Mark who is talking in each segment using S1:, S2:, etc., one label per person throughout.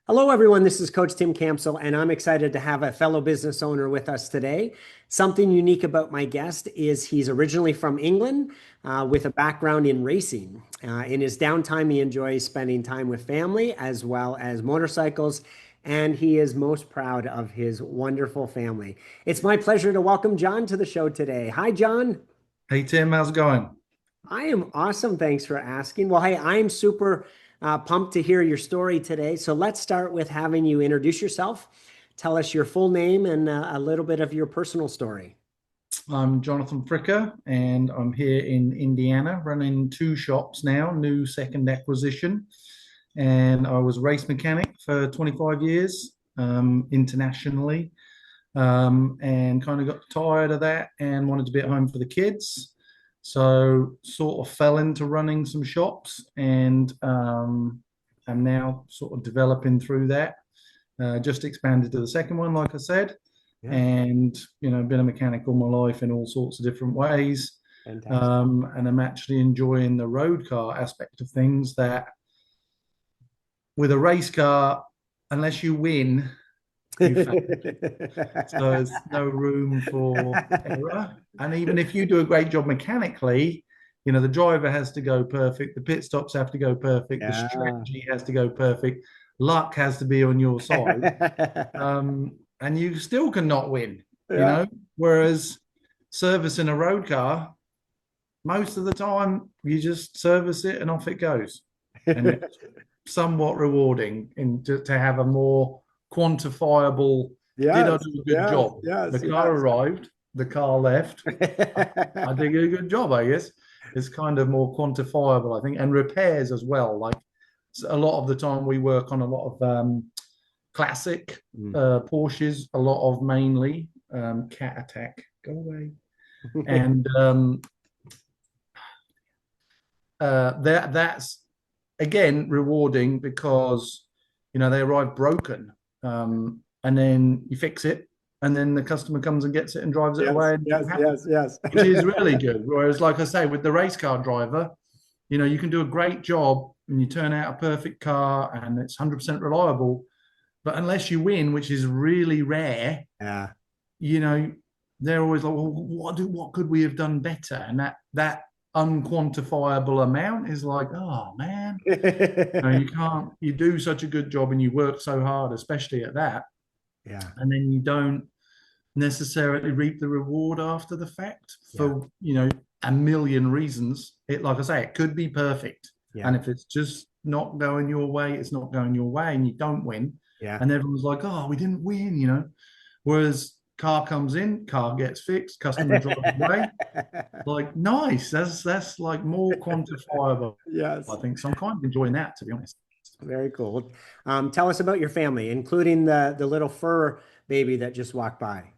S1: Hello, everyone. This is Coach Tim Campsall, and I'm excited to have a fellow business owner with us today. Something unique about my guest is he's originally from England with a background in racing. In his downtime, he enjoys spending time with family as well as motorcycles, and he is most proud of his wonderful family. It's my pleasure to welcome Jon to the show today. Hi, Jon.
S2: Hey Tim, how's it going?
S1: I am awesome. Thanks for asking. Well, hey, I'm super pumped to hear your story today. So let's start with having you introduce yourself. Tell us your full name and a little bit of your personal story.
S2: I'm Jonathan Fricker and I'm here in Indiana running two shops now, new second acquisition. And I was a race mechanic for 25 years internationally, and kind of got tired of that and wanted to be at home for the kids. So sort of fell into running some shops and I'm now sort of developing through that. Just expanded to the second one, like I said,
S1: Yeah,
S2: and been a mechanic all my life in all sorts of different ways.
S1: fantastic.
S2: And I'm actually enjoying the road car aspect of things. That with a race car, unless you win, you fail. So there's no room for error. And even if you do a great job mechanically, the driver has to go perfect, the pit stops have to go perfect, the
S1: Yeah.
S2: strategy has to go perfect, luck has to be on your side. And you still cannot win, you
S1: Yeah.
S2: know. Whereas servicing a road car, most of the time you just service it and off it goes. And it's somewhat rewarding to have a more quantifiable, did I
S1: Yes,
S2: do a good
S1: yes,
S2: job?
S1: yes,
S2: The car
S1: yes.
S2: arrived, the car left. I did a good job, I guess. It's kind of more quantifiable, I think, and repairs as well. Like a lot of the time, we work on a lot of classic
S1: Mm.
S2: Porsches, a lot of mainly Cat Attack, go away, and that's again rewarding because they arrive broken, and then you fix it, and then the customer comes and gets it and drives it
S1: Yes,
S2: away, and
S1: yes,
S2: you're happy,
S1: yes, yes.
S2: which is really good. Whereas, like I say, with the race car driver, you can do a great job and you turn out a perfect car and it's 100% reliable, but unless you win, which is really rare,
S1: Yeah.
S2: you know, they're always like, well, what could we have done better? And that unquantifiable amount is like, oh man, you can't. You do such a good job and you work so hard, especially at that,
S1: Yeah,
S2: and then you don't necessarily reap the reward after the fact
S1: yeah,
S2: for a million reasons. It, like I say, it could be perfect,
S1: yeah,
S2: and if it's just not going your way, it's not going your way, and you don't win,
S1: yeah.
S2: and everyone's like, oh, we didn't win. Whereas car comes in, car gets fixed, customer drives away. Like nice, that's like more quantifiable, I
S1: Yes,
S2: think. So I'm kind of enjoying that, to be honest.
S1: very cool. Tell us about your family, including the little fur baby that just walked by.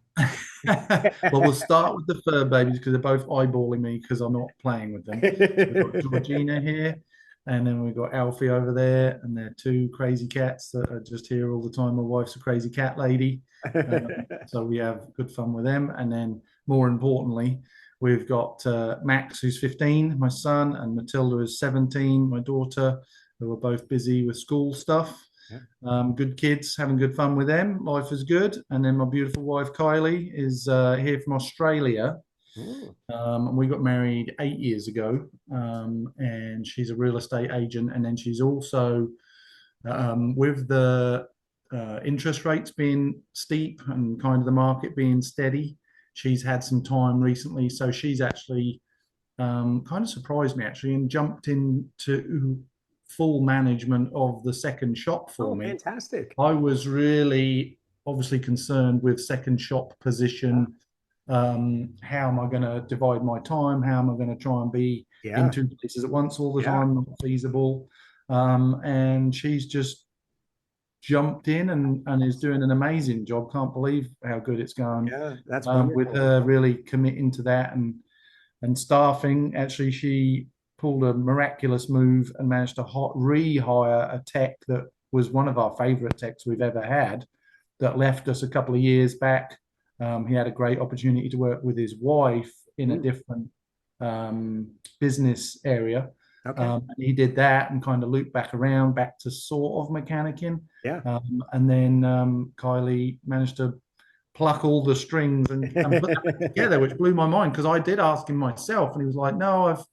S2: Well, we'll start with the fur babies because they're both eyeballing me because I'm not playing with them. So we've got Georgina here, and then we've got Alfie over there, and they're two crazy cats that are just here all the time. My wife's a crazy cat lady, so we have good fun with them. And then, more importantly, we've got Max, who's 15, my son, and Matilda is 17, my daughter, who are both busy with school stuff.
S1: Yeah.
S2: Good kids, having good fun with them. Life is good. And then my beautiful wife, Kylie, is here from Australia.
S1: Ooh.
S2: And we got married 8 years ago. And she's a real estate agent. And then she's also, with the interest rates being steep and kind of the market being steady, she's had some time recently. So she's actually kind of surprised me actually and jumped into full management of the second shop for
S1: Oh,
S2: me.
S1: fantastic.
S2: I was really obviously concerned with second shop position. How am I going to divide my time? How am I going to try and be in
S1: Yeah,
S2: two places at once all the
S1: yeah,
S2: time? Not feasible. And she's just jumped in and is doing an amazing job. Can't believe how good it's going.
S1: yeah. That's
S2: With
S1: wonderful.
S2: her really committing to that and staffing. Actually, she pulled a miraculous move and managed to rehire a tech that was one of our favorite techs we've ever had that left us a couple of years back. He had a great opportunity to work with his wife in a
S1: Mm.
S2: different business area.
S1: Okay.
S2: And he did that and kind of looped back around back to sort of mechanicking.
S1: Yeah.
S2: And then Kylie managed to pluck all the strings and put that back together, which blew my mind because I did ask him myself, and he was like, "No, I've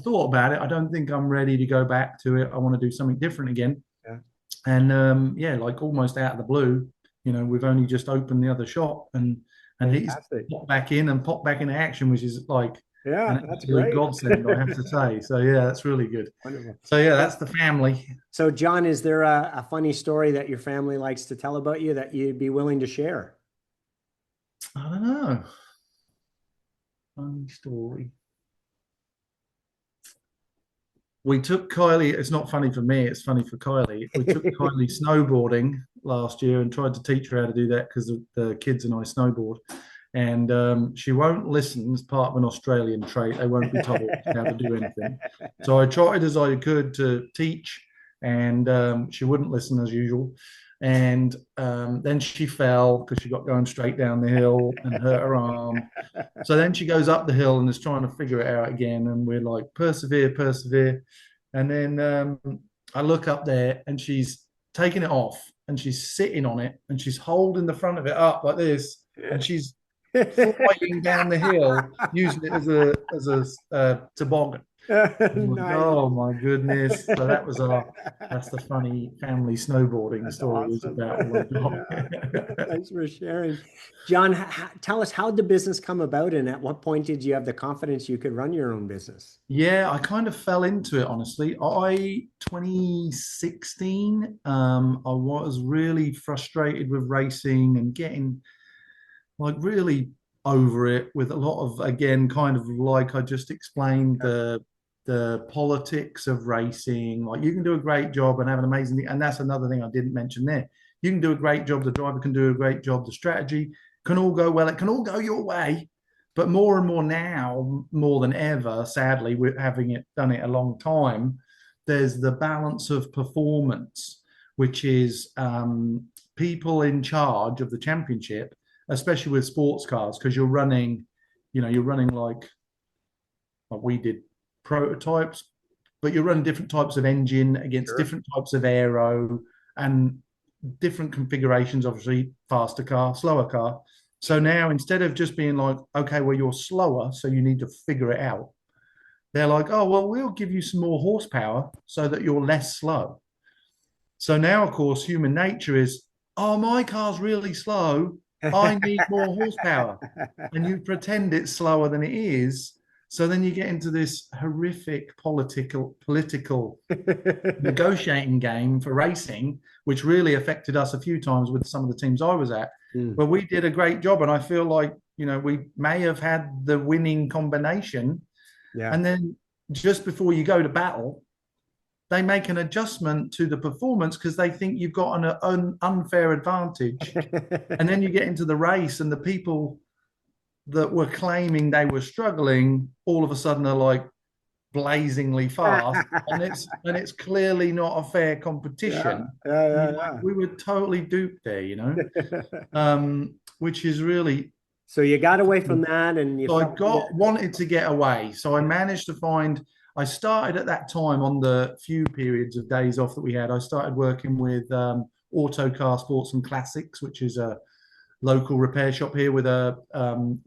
S2: thought about it. I don't think I'm ready to go back to it. I want to do something different again."
S1: Yeah.
S2: And yeah, like almost out of the blue, we've only just opened the other shop, and he's
S1: Fantastic.
S2: popped back into action, which is like
S1: Yeah,
S2: an
S1: that's
S2: absolute
S1: great.
S2: godsend, I have to say. So yeah, that's really good.
S1: Wonderful.
S2: So yeah,
S1: So,
S2: that's the family.
S1: so John, is there a funny story that your family likes to tell about you that you'd be willing to share?
S2: I don't know. Funny story. We took Kylie. It's not funny for me. It's funny for Kylie. We took Kylie snowboarding last year and tried to teach her how to do that because the kids and I snowboard. And she won't listen. As part of an Australian trait, they won't be told how to do anything. So I tried as I could to teach, and she wouldn't listen as usual. And then she fell because she got going straight down the hill and hurt her arm. So then she goes up the hill and is trying to figure it out again. And we're like, persevere, persevere. And then I look up there and she's taking it off and she's sitting on it and she's holding the front of it up like this. And she's flying down the hill using it as a toboggan. I'm like,
S1: Nice.
S2: oh my goodness. So that's the funny family snowboarding
S1: That's
S2: story is
S1: awesome.
S2: about all I've
S1: Yeah.
S2: got.
S1: Thanks for sharing. John, tell us, how did the business come about, and at what point did you have the confidence you could run your own business?
S2: Yeah, I kind of fell into it, honestly. 2016, I was really frustrated with racing and getting like really over it with a lot of, again, kind of like I just explained, the politics of racing. Like you can do a great job and have an amazing thing. And that's another thing I didn't mention there. You can do a great job, the driver can do a great job, the strategy can all go well, it can all go your way. But more and more now, more than ever, sadly, we're having it done it a long time. There's the balance of performance, which is people in charge of the championship, especially with sports cars, because you're running like we did prototypes, but you're running different types of engine against
S1: Sure.
S2: different types of aero and different configurations, obviously, faster car, slower car. So now instead of just being like, okay, well, you're slower, so you need to figure it out, they're like, oh, well, we'll give you some more horsepower so that you're less slow. So now, of course, human nature is, oh, my car's really slow. I need more horsepower. And you pretend it's slower than it is. So then you get into this horrific political negotiating game for racing, which really affected us a few times with some of the teams I was at.
S1: Hmm.
S2: But we did a great job. And I feel like, we may have had the winning combination.
S1: Yeah.
S2: And then just before you go to battle, they make an adjustment to the performance because they think you've got an unfair advantage. And then you get into the race, and the people that were claiming they were struggling all of a sudden are like blazingly fast, and it's clearly not a fair
S1: Yeah,
S2: competition. And you're like,
S1: yeah,
S2: we were totally duped there,
S1: yeah.
S2: which is really.
S1: So you got away from that and you
S2: So I
S1: felt good.
S2: wanted to get away. So I managed to find. I started at that time on the few periods of days off that we had. I started working with Auto Car Sports and Classics, which is a local repair shop here with a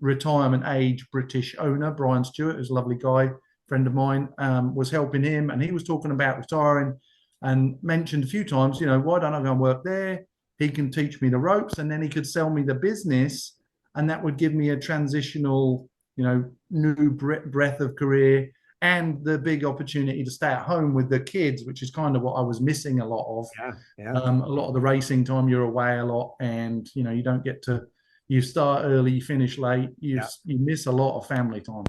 S2: retirement age British owner, Brian Stewart, who's a lovely guy, friend of mine, was helping him, and he was talking about retiring and mentioned a few times, why don't I go and work there? He can teach me the ropes, and then he could sell me the business, and that would give me a transitional, new breath of career and the big opportunity to stay at home with the kids, which is kind of what I was missing a lot of.
S1: Yeah, yeah,
S2: A lot of the racing time, you're away a lot, and you don't get to. You start early, you finish late.
S1: yeah.
S2: You miss a lot of family time.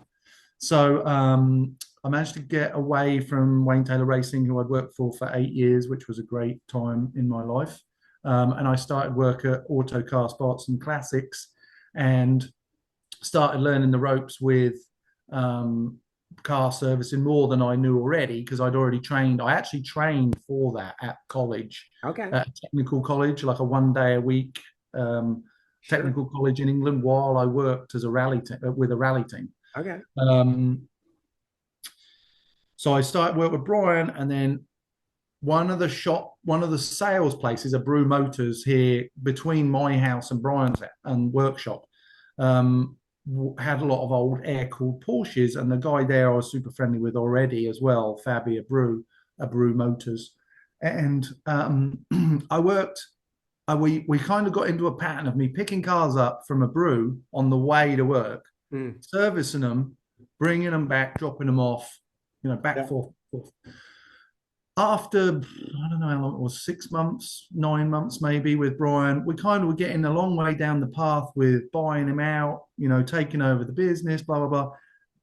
S2: So I managed to get away from Wayne Taylor Racing, who I'd worked for 8 years, which was a great time in my life. And I started work at Auto Car Sports and Classics, and started learning the ropes with car servicing more than I knew already because I'd already trained. I actually trained for that at college,
S1: Okay,
S2: at a technical college, like a 1 day a week
S1: sure.
S2: technical college in England, while I worked as a with a rally team.
S1: Okay.
S2: Um, So I started work with Brian, and then one of the sales places, a Brew Motors here between my house and Brian's and workshop, um, had a lot of old air-cooled Porsches, and the guy there I was super friendly with already as well, Fabi, a Brew Motors, and I worked. We kind of got into a pattern of me picking cars up from a brew on the way to work,
S1: Mm.
S2: servicing them, bringing them back, dropping them off, back
S1: Yeah.
S2: forth, forth. After I don't know how long it was, 6 months, 9 months maybe with Brian, we kind of were getting a long way down the path with buying him out, taking over the business, blah blah blah.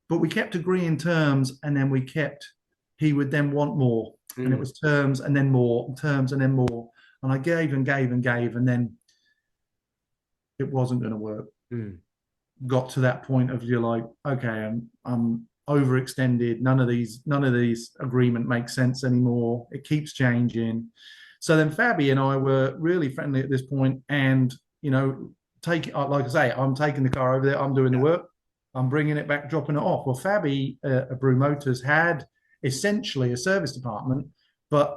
S2: But we kept agreeing terms, and then he would then want more, and it
S1: Mm.
S2: was terms and then more, terms and then more, and I gave and gave and gave, and then it wasn't going to work.
S1: Mm.
S2: Got to that point of you're like, okay, I'm overextended. None of these agreement makes sense anymore. It keeps changing. So then Fabi and I were really friendly at this point, and like I say, I'm taking the car over there. I'm doing the
S1: Yeah.
S2: work. I'm bringing it back, dropping it off. Well, Fabi, at Brew Motors, had essentially a service department, but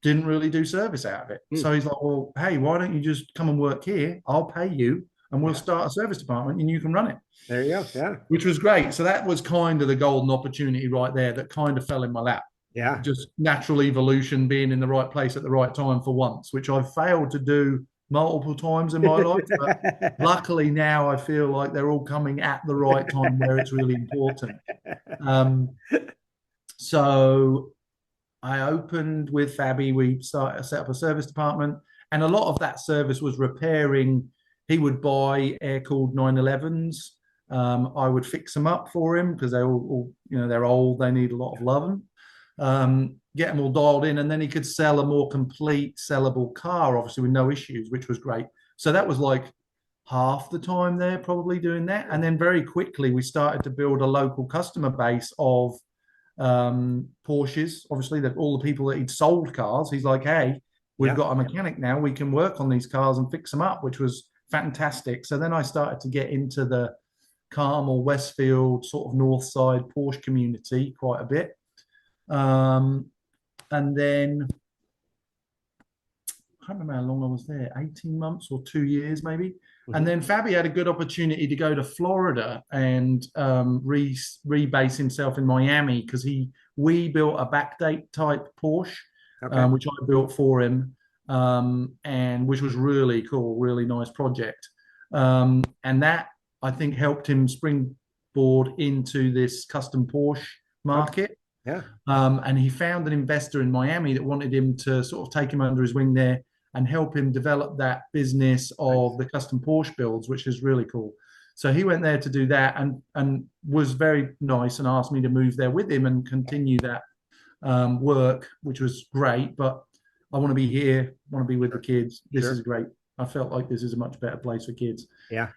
S2: didn't really do service out of it.
S1: Mm.
S2: So he's like, well, hey, why don't you just come and work here? I'll pay you, and we'll
S1: Yeah.
S2: start a service department, and you can run it.
S1: There you go. Yeah.
S2: Which was great. So that was kind of the golden opportunity right there that kind of fell in my lap.
S1: Yeah.
S2: Just natural evolution, being in the right place at the right time for once, which I've failed to do multiple times in my life. But luckily now I feel like they're all coming at the right time where it's really important. Um, so I opened with Fabi. We set up a service department, and a lot of that service was repairing. He would buy air-cooled 911s. I would fix them up for him because they're all they're old. They need a lot of loving. Get them all dialed in, and then he could sell a more complete sellable car, obviously with no issues, which was great. So that was like half the time there, probably doing that, and then very quickly we started to build a local customer base of Porsches. Obviously, that all the people that he'd sold cars, he's like, hey, we've
S1: Yeah.
S2: got a mechanic now. We can work on these cars and fix them up, which was fantastic. So then I started to get into the Carmel, Westfield, sort of North Side Porsche community quite a bit. And then I can't remember how long I was there, 18 months or 2 years maybe.
S1: Mm-hmm.
S2: And then Fabi had a good opportunity to go to Florida and rebase himself in Miami because we built a backdate type Porsche,
S1: Okay.
S2: which I built for him, and which was really cool, really nice project. And that I think helped him springboard into this custom Porsche market.
S1: Okay. Yeah.
S2: And he found an investor in Miami that wanted him to sort of take him under his wing there and help him develop that business of the custom Porsche builds, which is really cool. So he went there to do that and was very nice and asked me to move there with him and continue that work, which was great. But I want to be here, want to be with the kids. This is great. I felt like this is a much better place for kids.
S1: Yeah.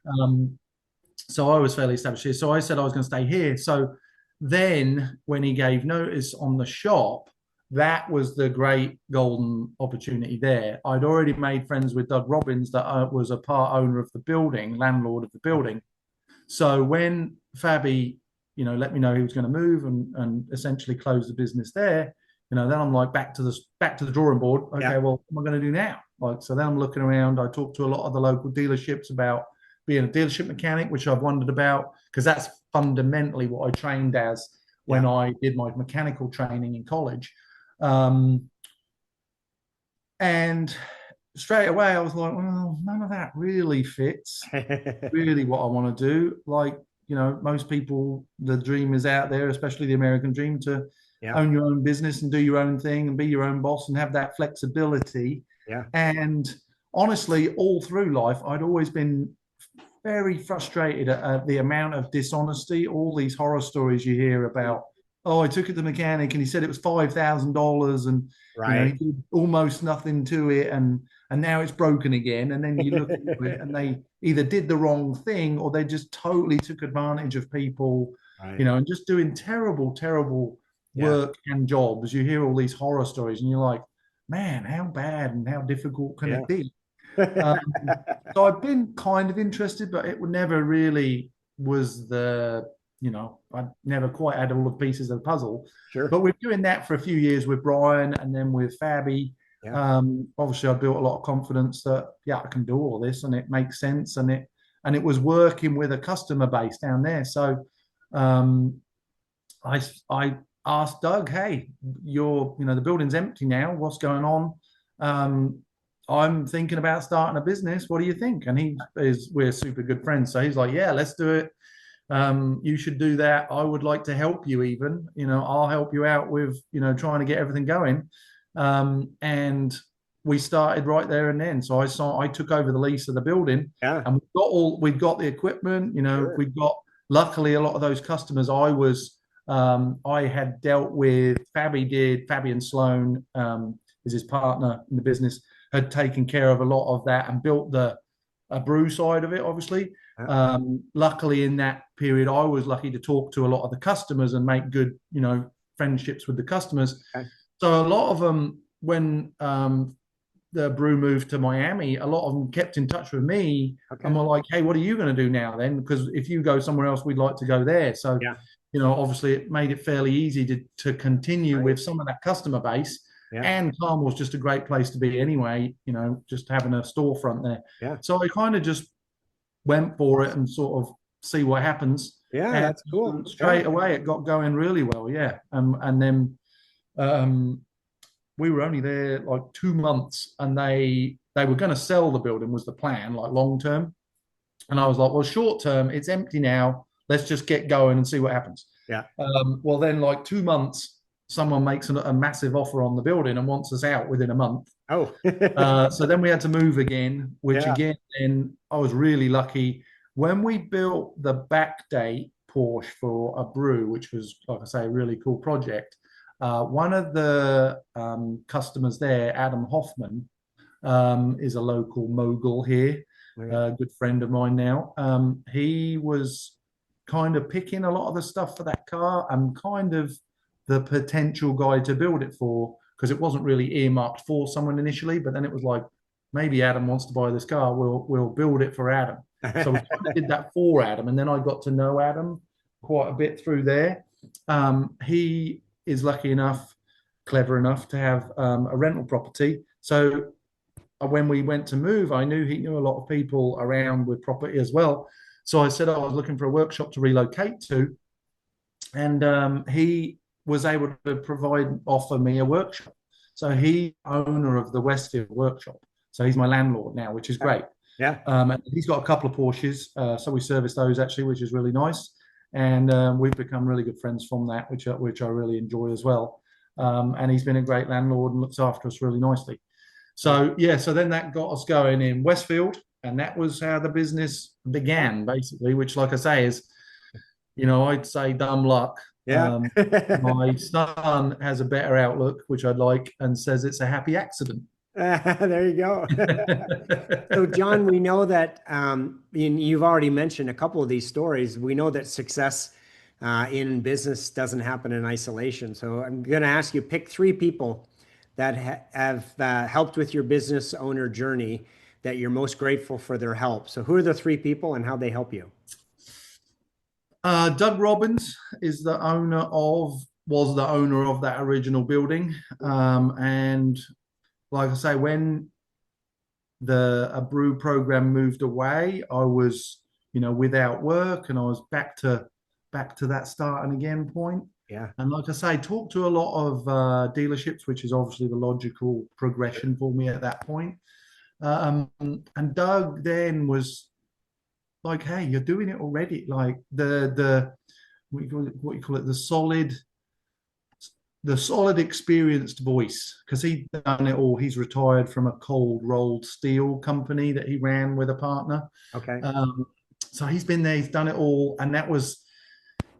S2: So I was fairly established here. So I said I was going to stay here. So then when he gave notice on the shop, that was the great golden opportunity there. I'd already made friends with Doug Robbins, that was a part owner of the building, landlord of the building. So when Fabi, let me know he was going to move and essentially close the business there, then I'm like back to the drawing board. Okay,
S1: Yeah.
S2: well, what am I going to do now? So then I'm looking around. I talked to a lot of the local dealerships about being a dealership mechanic, which I've wondered about because that's fundamentally what I trained as when I did my mechanical training in college. And straight away I was like, well, none of that really fits really what I want to do. Like, most people, the dream is out there, especially the American dream, to own your own business and do your own thing and be your own boss and have that flexibility.
S1: Yeah.
S2: And honestly, all through life, I'd always been very frustrated at the amount of dishonesty, all these horror stories you hear about. Oh, I took it to the mechanic and he said it was $5,000 and he did almost nothing to it and now it's broken again. And then you look at it and they either did the wrong thing or they just totally took advantage of people, and just doing terrible, terrible work and jobs. You hear all these horror stories and you're like, man, how bad and how difficult can it be? So I've been kind of interested, but it never really was the I never quite had all the pieces of the puzzle.
S1: Sure.
S2: But we're doing that for a few years with Brian and then with Fabi.
S1: Yeah.
S2: Obviously, I built a lot of confidence that yeah, I can do all this and it makes sense, and it was working with a customer base down there. So um, I asked Doug, hey, the building's empty now. What's going on? Um, I'm thinking about starting a business. What do you think? And we're super good friends. So he's like, yeah, let's do it. You should do that. I would like to help you even, I'll help you out with, trying to get everything going. And we started right there and then. So I took over the lease of the building
S1: Yeah.
S2: and we've got the equipment,
S1: Sure.
S2: we've got, luckily a lot of those customers I had dealt with. Fabi and Sloan, is his partner in the business, had taken care of a lot of that and built the a brew side of it, obviously.
S1: Yeah.
S2: Luckily, in that period, I was lucky to talk to a lot of the customers and make good, friendships with the customers.
S1: Okay.
S2: So a lot of them, when the brew moved to Miami, a lot of them kept in touch with me
S1: Okay.
S2: and were like, "Hey, what are you going to do now then? Because if you go somewhere else, we'd like to go there." So,
S1: Yeah.
S2: obviously, it made it fairly easy to continue
S1: Right.
S2: with some of that customer base.
S1: Yeah.
S2: And Carmel's just a great place to be anyway. Just having a storefront there.
S1: Yeah.
S2: So I kind of just went for it and sort of see what happens.
S1: Yeah.
S2: And
S1: That's cool. Yeah.
S2: straight away, it got going really well. Yeah. And then um, we were only there like 2 months, and they were going to sell the building was the plan, like long term. And I was like, well, short term, it's empty now. Let's just get going and see what happens.
S1: Yeah.
S2: Well, then, like 2 months, someone makes a massive offer on the building and wants us out within a month.
S1: Oh.
S2: So then we had to move again, which
S1: Yeah.
S2: again, then I was really lucky. When we built the backdate Porsche for a brew, which was, like I say, a really cool project, one of the customers there, Adam Hoffman, is a local mogul here,
S1: Right.
S2: a good friend of mine now. He was kind of picking a lot of the stuff for that car and kind of the potential guy to build it for, because it wasn't really earmarked for someone initially, but then it was like, maybe Adam wants to buy this car, we'll build it for Adam. So we kind of did that for Adam, and then I got to know Adam quite a bit through there. He is lucky enough, clever enough to have a rental property. So when we went to move, I knew he knew a lot of people around with property as well. So I said I was looking for a workshop to relocate to, and he was able to offer me a workshop. So he owner of the Westfield workshop. So he's my landlord now, which is great.
S1: Yeah.
S2: And he's got a couple of Porsches, so we service those actually, which is really nice. And we've become really good friends from that, which I really enjoy as well. And he's been a great landlord and looks after us really nicely. So yeah, so then that got us going in Westfield, and that was how the business began, basically. Which, like I say, is I'd say dumb luck.
S1: Yeah.
S2: My son has a better outlook, which I'd like, and says it's a happy accident.
S1: There you go. So, John, we know that you've already mentioned a couple of these stories. We know that success in business doesn't happen in isolation. So, I'm going to ask you pick three people that have helped with your business owner journey that you're most grateful for their help. So, who are the three people and how they help you?
S2: Doug Robbins was the owner of that original building, and like I say, when a brew program moved away, I was without work, and I was back to that starting again point.
S1: Yeah.
S2: And like I say, talked to a lot of dealerships, which is obviously the logical progression for me at that point. And Doug then was like, "Hey, you're doing it already." Like the what you call it, the solid experienced voice, because he'd done it all. He's retired from a cold rolled steel company that he ran with a partner.
S1: Okay.
S2: So he's been there, he's done it all, and that was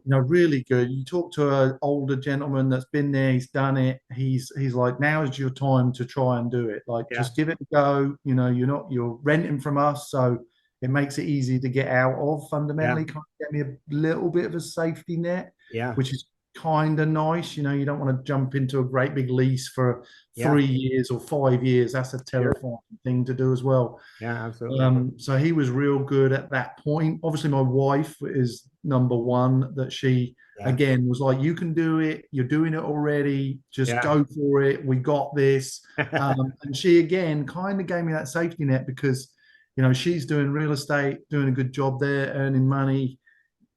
S2: really good. You talk to an older gentleman that's been there, he's done it. He's like, now is your time to try and do it. Like,
S1: Yeah.
S2: just give it a go. You're renting from us, so it makes it easy to get out of. Fundamentally,
S1: Yeah.
S2: kind of get me a little bit of a safety net,
S1: Yeah.
S2: which is kind of nice. You know, you don't want to jump into a great big lease for
S1: Yeah.
S2: 3 years or 5 years. That's a
S1: Sure.
S2: terrifying thing to do as well.
S1: Yeah, absolutely.
S2: So he was real good at that point. Obviously, my wife is number one, that she,
S1: Yeah.
S2: again, was like, you can do it. You're doing it already. Just
S1: Yeah.
S2: go for it. We got this. And she, again, kind of gave me that safety net because, you know, she's doing real estate, doing a good job there, earning money.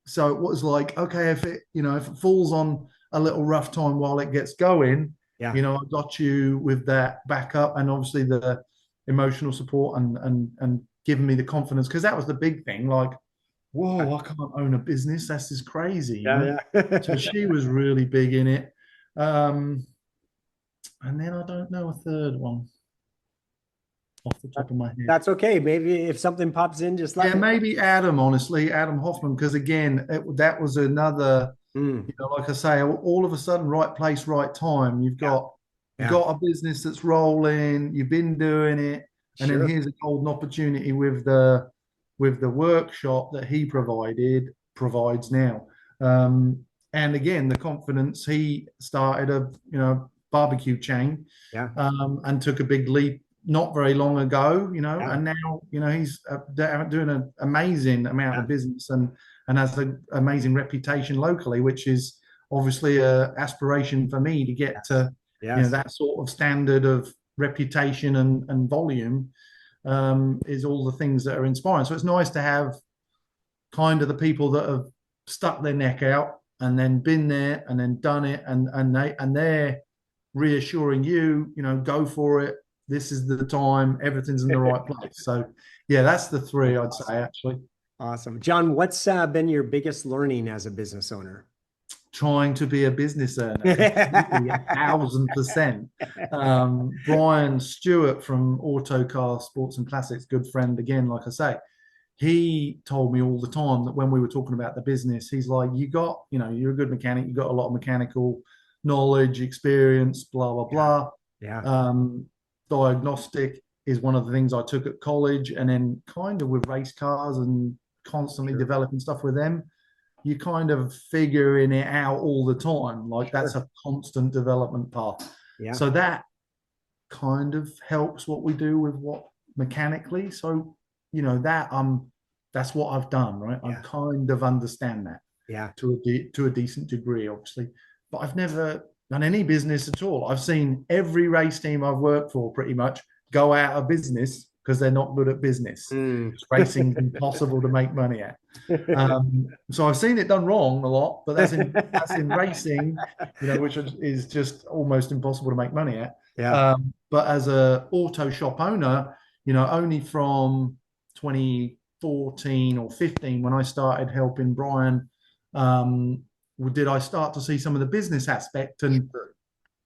S2: So it was like, okay, if it, you know, if it falls on a little rough time while it gets going,
S1: Yeah.
S2: you know, I got you with that backup and obviously the emotional support and giving me the confidence because that was the big thing. Like, whoa, I can't own a business. That's just crazy, you know.
S1: Yeah.
S2: So
S1: Yeah.
S2: she was really big in it. Um, and then I don't know a third one off the top of my head.
S1: That's okay. Maybe if something pops in, just let
S2: Yeah,
S1: me
S2: maybe Adam, honestly, Adam Hoffman, because again, that was another,
S1: know.
S2: you know, like I say, all of a sudden, right place, right time.
S1: Yeah.
S2: You've
S1: Yeah.
S2: got a business that's rolling, you've been doing it, and then
S1: Sure.
S2: here's a golden opportunity with the workshop that he provides now. And again, the confidence, he started a, you know, barbecue chain,
S1: Yeah.
S2: and took a big leap not very long ago, you know,
S1: Yeah.
S2: and now, you know, he's doing an amazing amount
S1: Yeah.
S2: of business and has an amazing reputation locally, which is obviously a aspiration for me to get
S1: Yes.
S2: to, you know,
S1: Yes.
S2: that sort of standard of reputation and volume, is all the things that are inspiring. So it's nice to have kind of the people that have stuck their neck out and then been there and then done it and they're reassuring you, you know, go for it. This is the time. Everything's in the right place. So, yeah, that's the three I'd say
S1: Awesome.
S2: actually.
S1: Awesome. John, what's been your biggest learning as a business owner?
S2: Trying to be a business owner, completely 1,000%. Brian Stewart from Autocar Sports and Classics, good friend again, like I say, he told me all the time that when we were talking about the business, he's like, you got, you know, you're a good mechanic, you got a lot of mechanical knowledge, experience, blah, blah,
S1: Yeah.
S2: blah.
S1: Yeah.
S2: Um, Diagnostic is one of the things I took at college, and then kind of with race cars and constantly
S1: Sure.
S2: developing stuff with them, you kind of figuring it out all the time. Like that's
S1: Sure.
S2: a constant development path.
S1: Yeah.
S2: So that kind of helps what we do with what mechanically. So, you know, that's what I've done, right? I
S1: Yeah.
S2: kind of understand that
S1: Yeah.
S2: to a decent degree, obviously. But I've never done any business at all. I've seen every race team I've worked for pretty much go out of business because they're not good at business.
S1: Mm.
S2: Racing's impossible to make money at. So I've seen it done wrong a lot, but that's in racing, you know, which is just almost impossible to make money at.
S1: Yeah.
S2: But as a auto shop owner, you know, only from 2014 or 15 when I started helping Brian, um, did I start to see some of the business aspect
S1: Sure.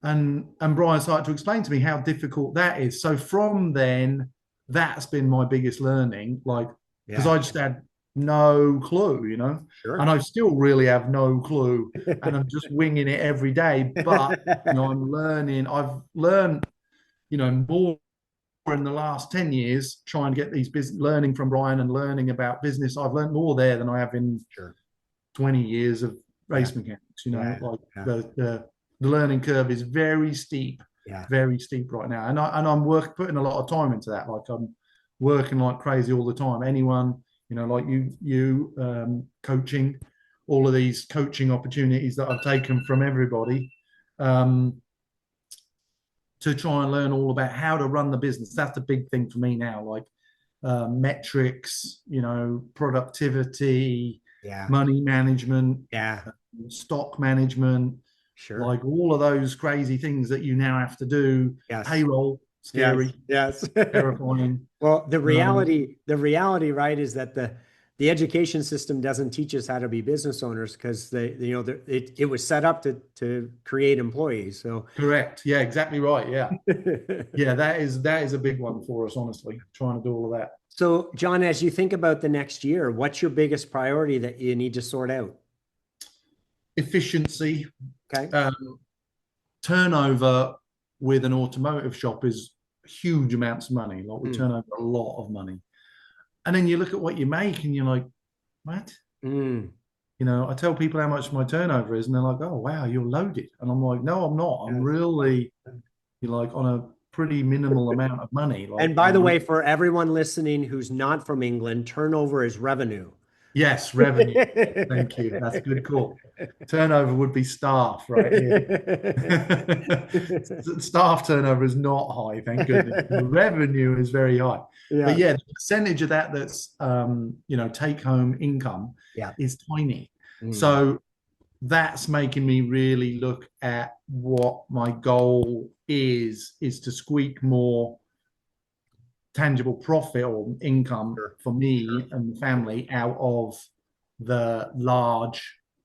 S2: and Brian started to explain to me how difficult that is. So from then, that's been my biggest learning, like because
S1: Yeah.
S2: I just had no clue, you know, and
S1: Sure.
S2: I still really have no clue, and I'm just winging it every day. But you know, I'm learning. I've learned, you know, more in the last 10 years trying to get these business learning from Brian and learning about business. I've learned more there than I have in
S1: Sure.
S2: 20 years of
S1: Yeah.
S2: race mechanics. You know,
S1: Yeah.
S2: like
S1: Yeah.
S2: the learning curve is
S1: Yeah.
S2: very steep right now, and I'm putting a lot of time into that. Like I'm working like crazy all the time. Anyone, you know, like coaching, all of these coaching opportunities that I've taken from everybody, um, to try and learn all about how to run the business. That's the big thing for me now. Like metrics, you know, productivity,
S1: Yeah.
S2: money management,
S1: Yeah.
S2: stock management,
S1: Sure.
S2: like all of those crazy things that you now have to do.
S1: Yes.
S2: Payroll,
S1: Yes.
S2: scary,
S1: Yes.
S2: terrifying.
S1: Well,
S2: Um,
S1: the reality, right, is that the education system doesn't teach us how to be business owners because it was set up to create employees. So
S2: Correct. Yeah, exactly right. Yeah. Yeah, that is a big one for us, honestly, trying to do all of that.
S1: so John, as you think about the next year, what's your biggest priority that you need to sort out?
S2: Efficiency,
S1: Okay.
S2: um, turnover with an automotive shop is huge amounts of money. Like we
S1: Mm,
S2: turn over a lot of money. And then you look at what you make and you're like, what?
S1: mm,
S2: I tell people how much my turnover is, and they're like, "Oh, wow, you're loaded." And I'm like, "No, I'm not. I'm
S1: Yes.
S2: really, like on a pretty minimal amount of money. Like,
S1: And by the way, for everyone listening who's not from England, turnover is revenue.
S2: yes, revenue. Thank you. That's a good call. Turnover would be staff right here. Staff turnover is not high, thank goodness. The revenue is very high. But
S1: Yeah.
S2: yeah, the percentage of that that's take home income
S1: Yeah.
S2: is tiny.
S1: Mm.
S2: So that's making me really look at what my goal is to squeak more tangible profit or income
S1: Sure.
S2: for
S1: Sure.
S2: me and the family out of the large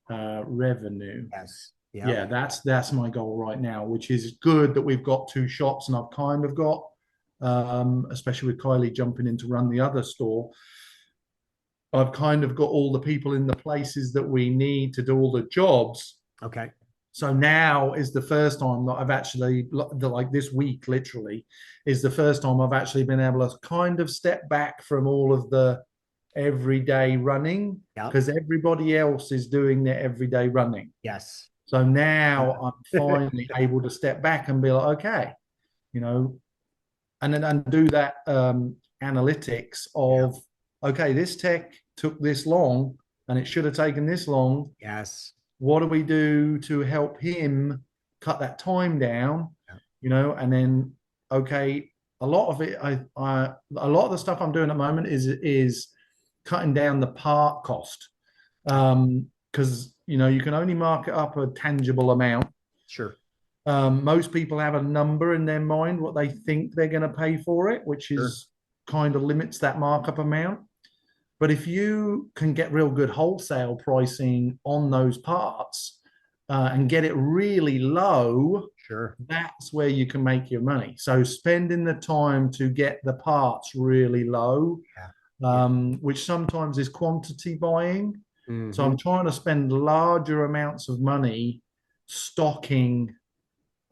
S2: revenue.
S1: Yes. Yeah.
S2: Yeah, that's my goal right now, which is good that we've got two shops and I've kind of got, especially with Kylie jumping in to run the other store, I've kind of got all the people in the places that we need to do all the jobs.
S1: Okay.
S2: So now is the first time that I've actually, like this week, literally, is the first time I've actually been able to kind of step back from all of the everyday running
S1: Yeah.
S2: because everybody else is doing their everyday running.
S1: Yes.
S2: So now I'm finally able to step back and be like, okay, you know, and then and do that analytics
S1: Yeah.
S2: of, okay, this tech took this long and it should have taken this long.
S1: Yes.
S2: What do we do to help him cut that time down?
S1: Yeah.
S2: And then okay, a lot of it, a lot of the stuff I'm doing at the moment is cutting down the part cost, because you can only mark it up a tangible amount.
S1: Sure.
S2: Most people have a number in their mind what they think they're going to pay for it, which
S1: Sure.
S2: is kind of limits that markup amount. But if you can get real good wholesale pricing on those parts and get it really low,
S1: Sure.
S2: that's where you can make your money. So spending the time to get the parts really low,
S1: Yeah. Yeah.
S2: which sometimes is quantity buying. So
S1: Hmm.
S2: I'm trying to spend larger amounts of money stocking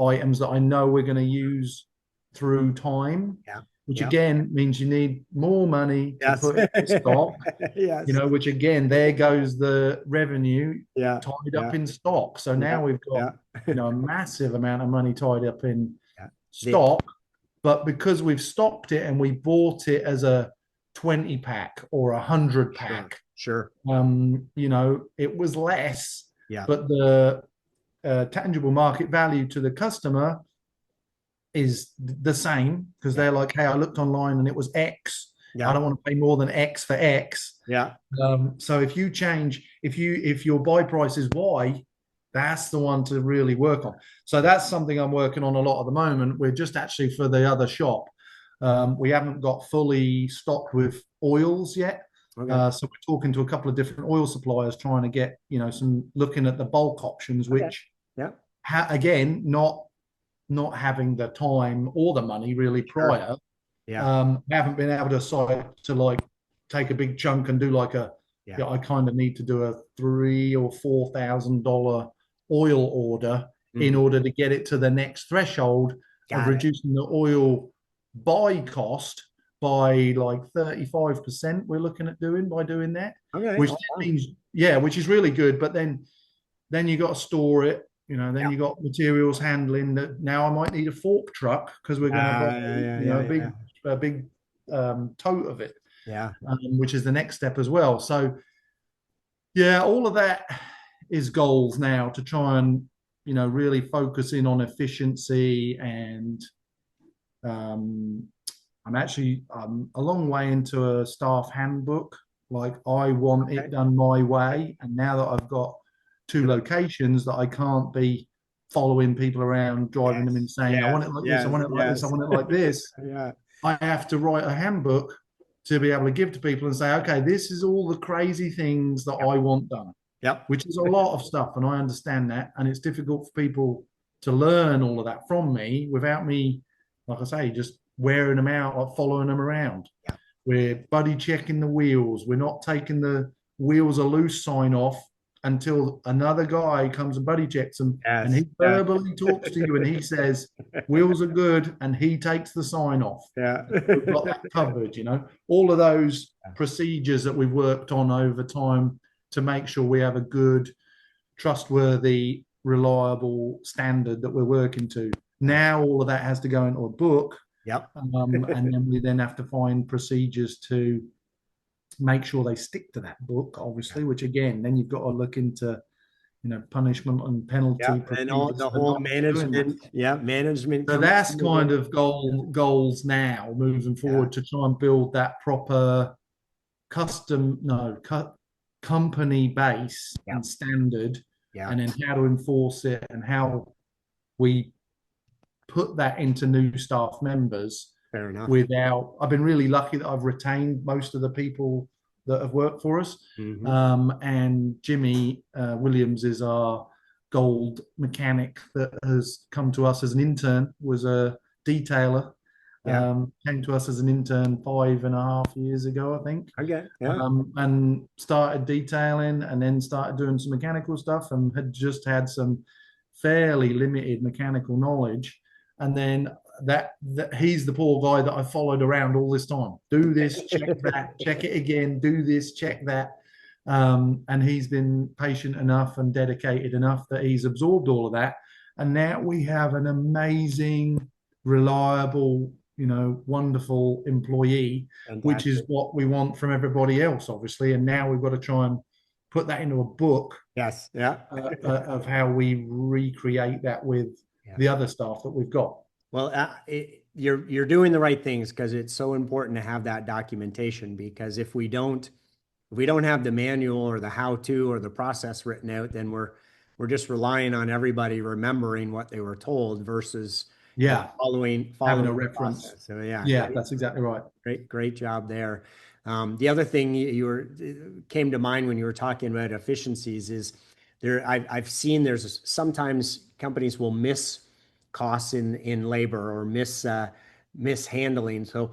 S2: items that I know we're going to use through time,
S1: Yeah.
S2: which
S1: Yeah.
S2: again means you need more money to
S1: Yes.
S2: put into stock,
S1: Yes.
S2: which again, there goes the revenue
S1: Yeah.
S2: tied up
S1: Yeah.
S2: in stock. So
S1: Yeah.
S2: now we've got,
S1: Yeah.
S2: a massive amount of money tied up in
S1: Yeah. The,
S2: stock, but because we've stocked it and we bought it as a 20 pack or a 100
S1: sure.
S2: pack,
S1: Sure.
S2: it was less,
S1: Yeah.
S2: but the tangible market value to the customer is the same because
S1: Yeah.
S2: they're like, hey, I looked online and it was X. I
S1: Yeah.
S2: don't want to pay more than X for X.
S1: Yeah.
S2: So if you change, if your buy price is Y, that's the one to really work on. So that's something I'm working on a lot at the moment. We're just actually for the other shop. We haven't got fully stocked with oils yet.
S1: Okay.
S2: So we're talking to a couple of different oil suppliers trying to get, some looking at the bulk options,
S1: Okay.
S2: which
S1: Yeah.
S2: again, not having the time or the money really
S1: Sure.
S2: prior,
S1: Yeah.
S2: I haven't been able to like take a big chunk and do like
S1: Yeah.
S2: I kind of need to do a $3,000 or $4,000 oil order in
S1: Mhm.
S2: order to get it to the next threshold of
S1: Got it.
S2: reducing the oil buy cost by like 35%. We're looking at doing by doing that,
S1: Okay.
S2: which
S1: Oh, wow.
S2: means, yeah, which is really good. But then you got to store it. Then
S1: Yeah.
S2: you got materials handling that. Now I might need a fork truck because we're going to buy,
S1: Yeah. Yeah. Yeah. Yeah.
S2: a big tote of it,
S1: Yeah.
S2: which is the next step as well. So yeah, all of that is goals now to try and really focus in on efficiency and um, I'm actually a long way into a staff handbook. Like I want it
S1: Okay.
S2: done my way, and now that I've got two
S1: Good.
S2: locations, that I can't be following people around, driving them
S1: Yes.
S2: insane. I want
S1: Yes.
S2: it like this. I
S1: Yes.
S2: want it like this. I
S1: Yes.
S2: want it like this.
S1: Yeah.
S2: I have to write a handbook to be able to give to people and say, okay, this is all the crazy things that
S1: Yep.
S2: I want done,
S1: Yep.
S2: which is a lot of stuff, and I understand that, and it's difficult for people to learn all of that from me without me, like I say, just wearing them out, like following them around.
S1: Yeah.
S2: We're buddy checking the wheels. We're not taking the wheels are loose sign off until another guy comes and buddy checks them, and he
S1: Yes. Yes.
S2: verbally talks to you and he says wheels are good, and he takes the sign off.
S1: Yeah.
S2: We've got that covered. All of those
S1: Yeah.
S2: procedures that we've worked on over time to make sure we have a good, trustworthy, reliable standard that we're working to. Now all of that has to go into a book,
S1: Yep.
S2: and then we then have to find procedures to make sure they stick to that book, obviously. Which again, then you've got to look into punishment and
S1: Yeah,
S2: penalty
S1: and all
S2: procedures
S1: the
S2: for
S1: whole
S2: not doing that.
S1: management, yeah, management
S2: So
S1: comes
S2: that's
S1: into it.
S2: kind of goals now moving
S1: Yeah,
S2: forward to try and build that proper custom no company base
S1: yeah,
S2: and standard,
S1: yeah.
S2: and then how to enforce it and how we put that into new staff members
S1: Fair enough.
S2: without. I've been really lucky that I've retained most of the people that have worked for us.
S1: Hmm.
S2: And Jimmy Williams is our gold mechanic that has come to us as an intern, was a detailer,
S1: Yeah.
S2: came to us as an intern 5.5 years ago, I think,
S1: Okay. Yeah.
S2: and started detailing and then started doing some mechanical stuff and had just had some fairly limited mechanical knowledge. And then that he's the poor guy that I followed around all this time. Do this, check that, check it again, do this, check that. And he's been patient enough and dedicated enough that he's absorbed all of that. And now we have an amazing, reliable, wonderful employee, which is
S1: Fantastic.
S2: what we want from everybody else, obviously. And now we've got to try and put that into a book
S1: Yes. Yeah.
S2: of how we recreate that with
S1: Yeah.
S2: the other staff that we've got.
S1: Well, you're doing the right things because it's so important to have that documentation. Because if we don't have the manual or the how-to or the process written out, then we're just relying on everybody remembering what they were told versus
S2: Yeah,
S1: following
S2: having a
S1: the
S2: reference.
S1: process. So yeah,
S2: Yeah, that's exactly right.
S1: great job there. The other thing came to mind when you were talking about efficiencies is I've seen there's sometimes companies will miss costs in labor or mishandling. So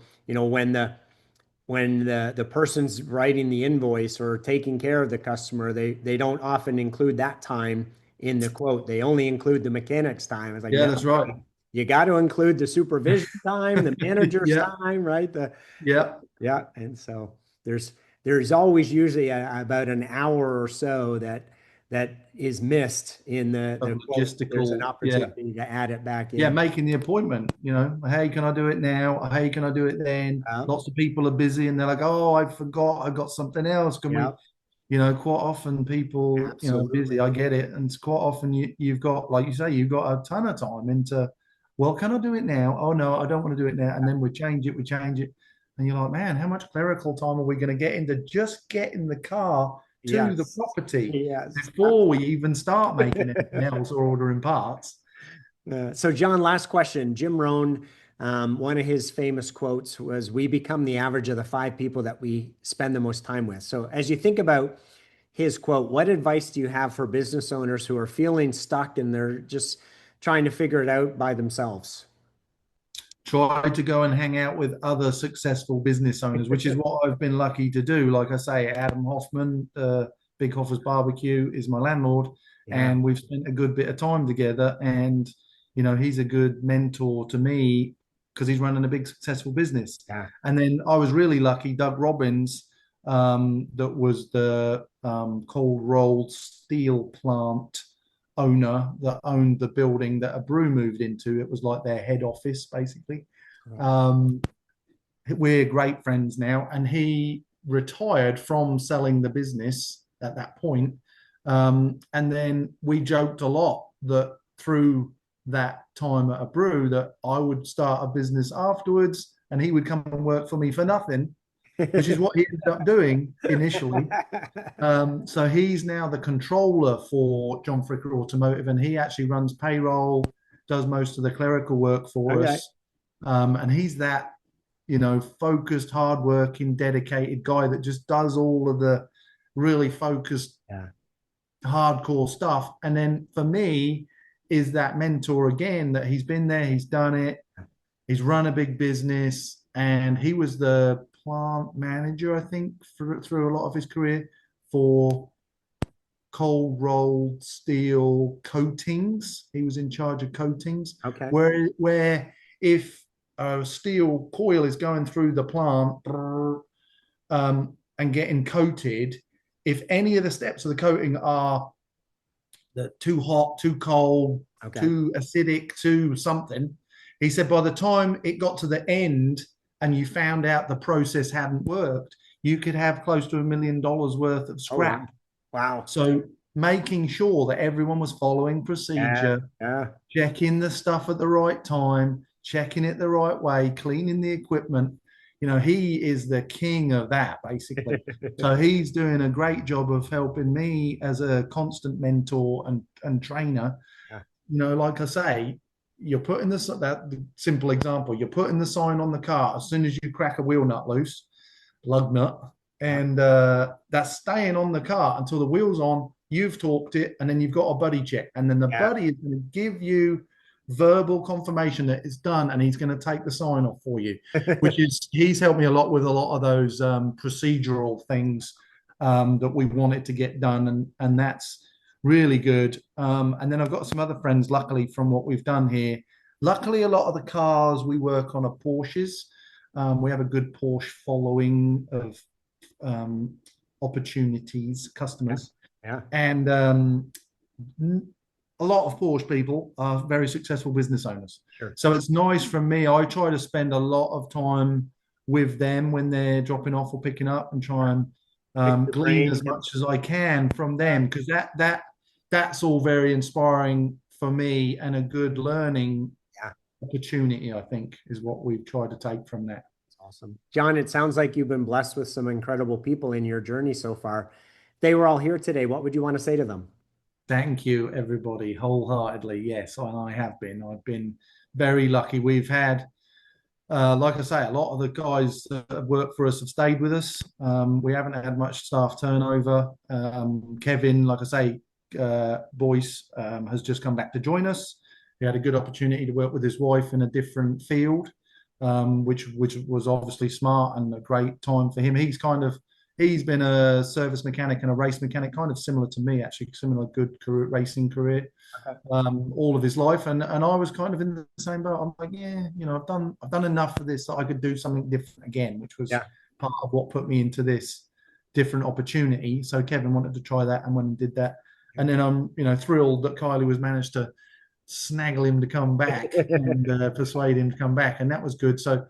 S1: when the person's writing the invoice or taking care of the customer, they don't often include that time in the quote. They only include the mechanic's time. It's like,
S2: Yeah,
S1: no,
S2: that's right.
S1: you got to include the supervision time, the manager's
S2: Yeah,
S1: time, right?
S2: yeah.
S1: Yeah. And so there's there's always usually about an hour or so that is missed in
S2: Of
S1: the quote. There's an
S2: logistical. Yeah,
S1: opportunity to add it back
S2: yeah.
S1: in.
S2: Making the appointment. Hey, can I do it now? Hey, can I do it then?
S1: Uh,
S2: Lots of people are busy and they're like, oh, I forgot, I got something else. Can we?
S1: yeah,
S2: Quite often people, busy.
S1: absolutely.
S2: I get it, and it's quite often you've got, like you say, you've got a ton of time into. Well, can I do it now? Oh no, I don't want to do it now. And then we change it, and you're like, man, how much clerical time are we going to get into just getting the car to the
S1: Yes.
S2: property
S1: Yes.
S2: before we even start making anything else or ordering parts?
S1: So, John, last question. Jim Rohn, one of his famous quotes was, "We become the average of the five people that we spend the most time with." So, as you think about his quote, what advice do you have for business owners who are feeling stuck and they're just trying to figure it out by themselves?
S2: Try to go and hang out with other successful business owners, which is what I've been lucky to do. Like I say, Adam Hoffman, Big Hoffer's Barbecue, is my landlord,
S1: Yeah.
S2: and we've spent a good bit of time together. And he's a good mentor to me because he's running a big successful business.
S1: Yeah.
S2: And then I was really lucky. Doug Robbins, that was the cold rolled steel plant owner that owned the building that a brew moved into. It was like their head office, basically.
S1: Right.
S2: Um, we're great friends now, and he retired from selling the business at that point. And then we joked a lot that through that time at a brew that I would start a business afterwards and he would come and work for me for nothing, which is what he ended up doing initially. So he's now the controller for Jon Fricker Automotive, and he actually runs payroll, does most of the clerical work for
S1: Okay.
S2: us. And he's that, focused, hardworking, dedicated guy that just does all of the really focused,
S1: Yeah.
S2: hardcore stuff. And then for me, is that mentor again that he's been there, he's done it, he's run a big business, and he was the plant manager, I think, through a lot of his career for cold rolled steel coatings. He was in charge of coatings,
S1: Okay.
S2: where if a steel coil is going through the plant and getting coated, if any of the steps of the coating are too hot, too cold, too acidic, too something, he said by the time it got to the end and you found out the process hadn't worked, you could have close to $1 million worth of scrap.
S1: Wow.
S2: So making sure that everyone was following procedure, checking the stuff at the right time, checking it the right way, cleaning the equipment. You know, he is the king of that, basically. So he's doing a great job of helping me as a constant mentor and trainer. You know, like I say, you're putting that simple example, you're putting the sign on the car as soon as you crack a wheel nut loose, lug nut, and that's staying on the car until the wheel's on, you've torqued it, and then you've got a buddy check. And then the buddy is going to give you verbal confirmation that it's done, and he's going to take the sign off for you, which is, he's helped me a lot with a lot of those procedural things that we wanted to get done, and that's really good. And then I've got some other friends, luckily, from what we've done here. Luckily, a lot of the cars we work on are Porsches. We have a good Porsche following of opportunities, customers. And a lot of Porsche people are very successful business owners. So it's nice for me. I try to spend a lot of time with them when they're dropping off or picking up, and try and glean as much as I can from them, because that's all very inspiring for me, and a good learning opportunity, I think, is what we've tried to take from that.
S1: That's awesome. Jon, it sounds like you've been blessed with some incredible people in your journey so far. They were all here today. What would you want to say to them?
S2: Thank you, everybody, wholeheartedly. Yes, I have been. I've been very lucky. We've had, like I say, a lot of the guys that have worked for us have stayed with us. We haven't had much staff turnover. Kevin, like I say, Boyce has just come back to join us. He had a good opportunity to work with his wife in a different field, which was obviously smart and a great time for him. He's been a service mechanic and a race mechanic, kind of similar to me, actually, similar good career, racing career, all of his life. And I was kind of in the same boat. I'm like, yeah, you know, I've done enough of this that I could do something different again, which was part of what put me into this different opportunity. So Kevin wanted to try that and went and did that. And then I'm, you know, thrilled that Kylie was managed to snaggle him to come back and persuade him to come back. And that was good. So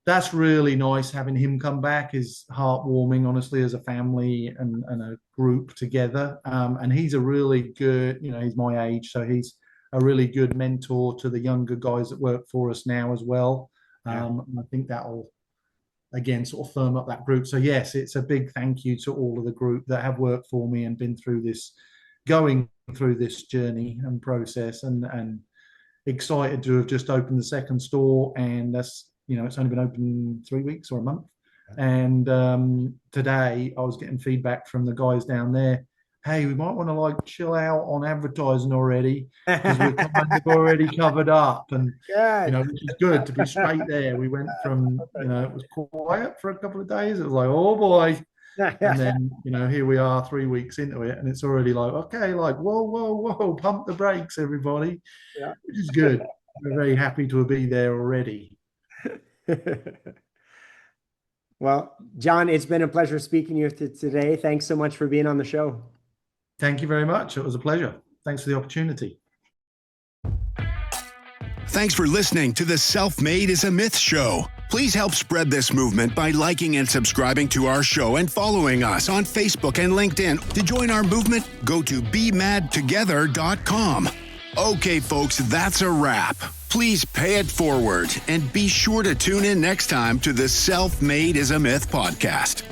S2: that's really nice. Having him come back is heartwarming, honestly, as a family and a group together. And he's a really good, you know, he's my age, so he's a really good mentor to the younger guys that work for us now as well. And I think that'll, again, sort of firm up that group. So yes, it's a big thank you to all of the group that have worked for me and been through this, going through this journey and process, and excited to have just opened the second store. And that's, you know, it's only been open 3 weeks or a month. And today I was getting feedback from the guys down there. Hey, we might want to like chill out on advertising already, because we're kind of already covered up. And, you know, which is good to be straight there. We went from, you know, it was quiet for a couple of days. It was like, oh boy. And then, you know, here we are 3 weeks into it, and it's already like, okay, like, whoa, pump the brakes, everybody. Which is good. We're very happy to be there already.
S1: Well, Jon, it's been a pleasure speaking to you today. Thanks so much for being on the show.
S2: Thank you very much. It was a pleasure. Thanks for the opportunity.
S3: Thanks for listening to the Self-Made is a Myth show. Please help spread this movement by liking and subscribing to our show and following us on Facebook and LinkedIn. To join our movement, go to bemadtogether.com. Okay, folks, that's a wrap. Please pay it forward and be sure to tune in next time to the Self-Made is a Myth podcast.